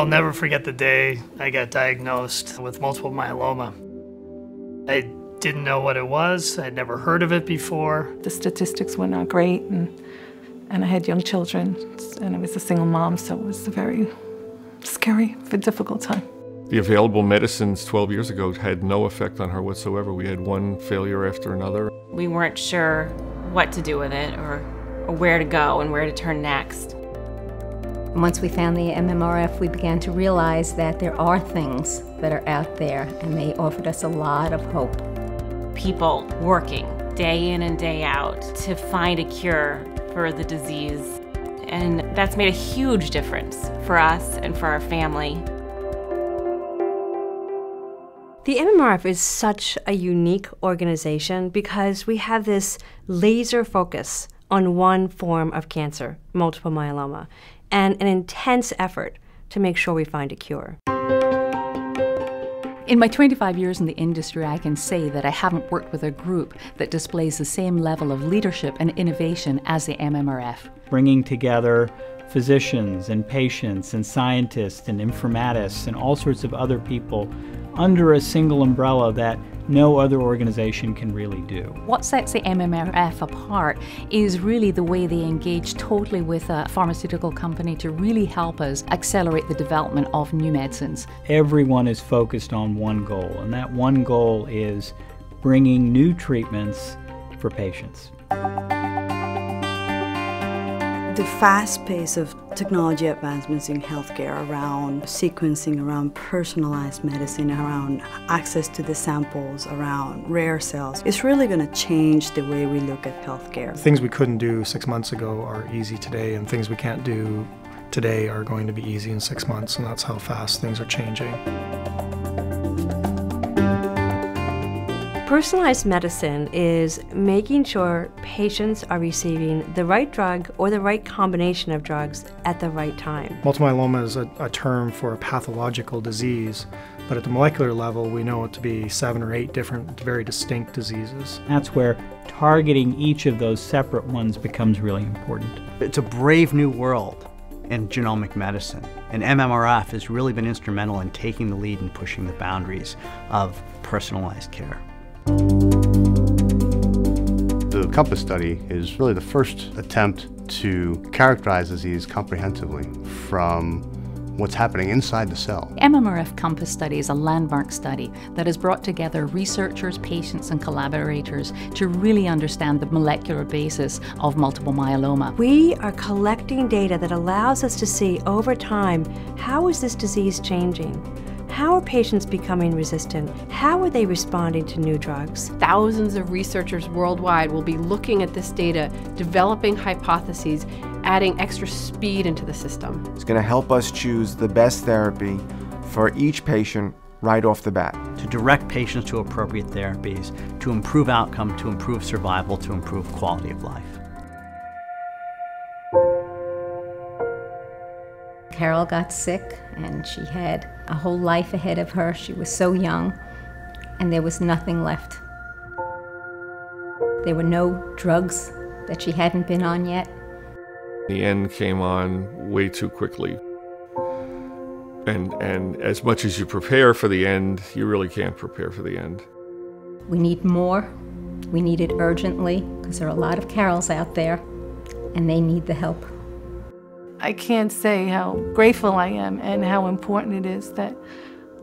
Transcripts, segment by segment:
I'll never forget the day I got diagnosed with multiple myeloma. I didn't know what it was. I'd never heard of it before. The statistics were not great, and I had young children, and I was a single mom, so it was a very scary, difficult time. The available medicines 12 years ago had no effect on her whatsoever. We had one failure after another. We weren't sure what to do with it or where to go and where to turn next. Once we found the MMRF, we began to realize that there are things that are out there, and they offered us a lot of hope. People working day in and day out to find a cure for the disease. And that's made a huge difference for us and for our family. The MMRF is such a unique organization because we have this laser focus on one form of cancer, multiple myeloma, and an intense effort to make sure we find a cure. In my 25 years in the industry, I can say that I haven't worked with a group that displays the same level of leadership and innovation as the MMRF. Bringing together physicians and patients and scientists and informatics and all sorts of other people under a single umbrella that no other organization can really do. What sets the MMRF apart is really the way they engage totally with a pharmaceutical company to really help us accelerate the development of new medicines. Everyone is focused on one goal, and that one goal is bringing new treatments for patients. The fast pace of technology advancements in healthcare around sequencing, around personalized medicine, around access to the samples, around rare cells, is really going to change the way we look at healthcare. Things we couldn't do 6 months ago are easy today, and things we can't do today are going to be easy in 6 months, and that's how fast things are changing. Personalized medicine is making sure patients are receiving the right drug or the right combination of drugs at the right time. Multiple myeloma is a term for a pathological disease, but at the molecular level we know it to be 7 or 8 different, very distinct diseases. That's where targeting each of those separate ones becomes really important. It's a brave new world in genomic medicine, and MMRF has really been instrumental in taking the lead and pushing the boundaries of personalized care. The COMPASS study is really the first attempt to characterize disease comprehensively from what's happening inside the cell. MMRF COMPASS study is a landmark study that has brought together researchers, patients and collaborators to really understand the molecular basis of multiple myeloma. We are collecting data that allows us to see over time, how is this disease changing? How are patients becoming resistant? How are they responding to new drugs? Thousands of researchers worldwide will be looking at this data, developing hypotheses, adding extra speed into the system. It's going to help us choose the best therapy for each patient right off the bat. To direct patients to appropriate therapies, to improve outcome, to improve survival, to improve quality of life. Carol got sick, and she had a whole life ahead of her. She was so young, and there was nothing left. There were no drugs that she hadn't been on yet. The end came on way too quickly. And as much as you prepare for the end, you really can't prepare for the end. We need more. We need it urgently, because there are a lot of Carols out there, and they need the help. I can't say how grateful I am and how important it is that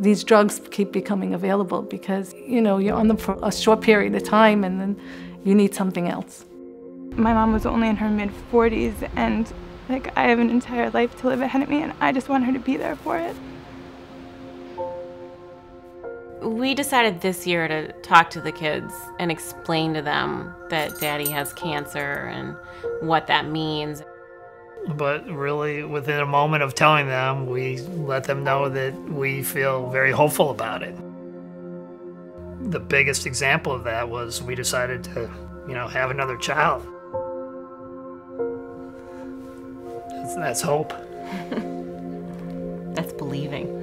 these drugs keep becoming available, because, you know, you're on them for a short period of time and then you need something else. My mom was only in her mid-40s, and I have an entire life to live ahead of me, and I just want her to be there for it. We decided this year to talk to the kids and explain to them that Daddy has cancer and what that means. But really, within a moment of telling them, we let them know that we feel very hopeful about it. The biggest example of that was we decided to, have another child. That's hope. That's believing.